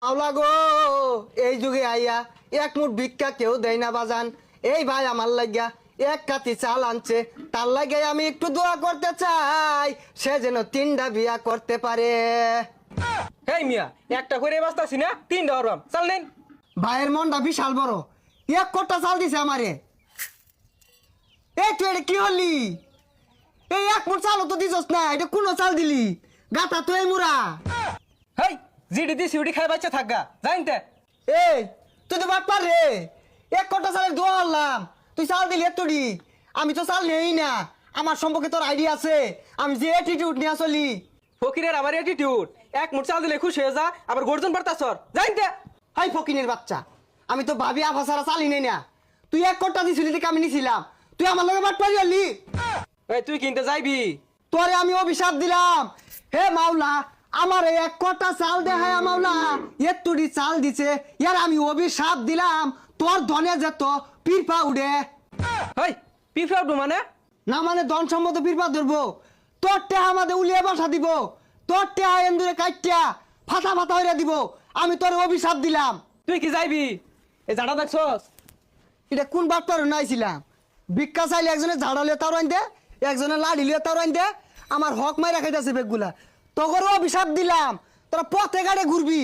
আওলা গো, এই যুগে আইয়া এক মুঠ ভিক্ষা কেউ দেয় না বাজান। এই ভাই আমার লাগিয়া এক কাতি চাল আনছে, তার লাগে আমি একটু দোয়া করতে চাই, সে যেন 3টা বিয়া করতে পারে। হেই মিয়া, একটা করে বাঁচতাছি না, 3টা হরবাম, চাল নেন। ভাইয়ের মনটা বিশাল বড়, 1 কোটা চাল দিছে আমারে। এই তুই এটা কি হলি? এই 1 মুঠ চালও তো দিছস না, এটা কোনো চাল দিলি? গাতা তো এই মুরা। হেই, জিডি দি সিউডি খাই বাচ্চা থাকগা, জানতে। এই তুই তো বাটপার রে, 1 কোটা চালের দোয়া আনলাম, তুই চাল দিলি এতটি। আমি তো চাল নেই না, আমার সম্পর্কে তোর আইডিয়া আছে, আমি যে অ্যাটিটিউড নিয়ে চলি। ফকিরের আমার অ্যাটিটিউড, 1 মুঠ চাল দিলে খুশি হয়ে যা, আবার গর্জন পারতাছর, জানতে। হাই ফকিনের বাচ্চা, আমি তো ভাবি আফা ছাড়া চালি নেই না। তুই 1 কোটা দিছিলি দেখে আমি নিছিলাম, তুই আমার লগে বাটপারি হলি। এই তুই কিনতে যাইবি? তোরে আমি অভিশাপ দিলাম, হে মাওলা আমার 1 কোটা চাল দে। হ্যাঁ মাওলা, এতটি চাল দিছে, ইয়ার আমি অভিশাপ দিলাম, তোর ধনে যেত পিরপা উড়ে। হেই, পিফা উঠবো মানে? না মানে ধন সম্মত পিরপা ধরবো, তোর টেহা আমাদের উলিয়ে বসা দিব, তোর টেহা এন্দুরে কাইটিয়া ফাটা ফাটা হইয়া দিব। আমি তোর অভিশাপ দিলাম। তুই কি যাইবি? এই জাড়া দেখছস? এটা কোন বাটপার নাইছিলাম? ভিক্ষা চাইলে একজনে ঝাড়ালে তার আইন দে, একজনে লাড়িলে তার আইন দে, আমার হক মাইরা খাইতেছে বেগগুলা। তোর অভিশাপ দিলাম, তোরা পথে গাড়ে ঘুরবি।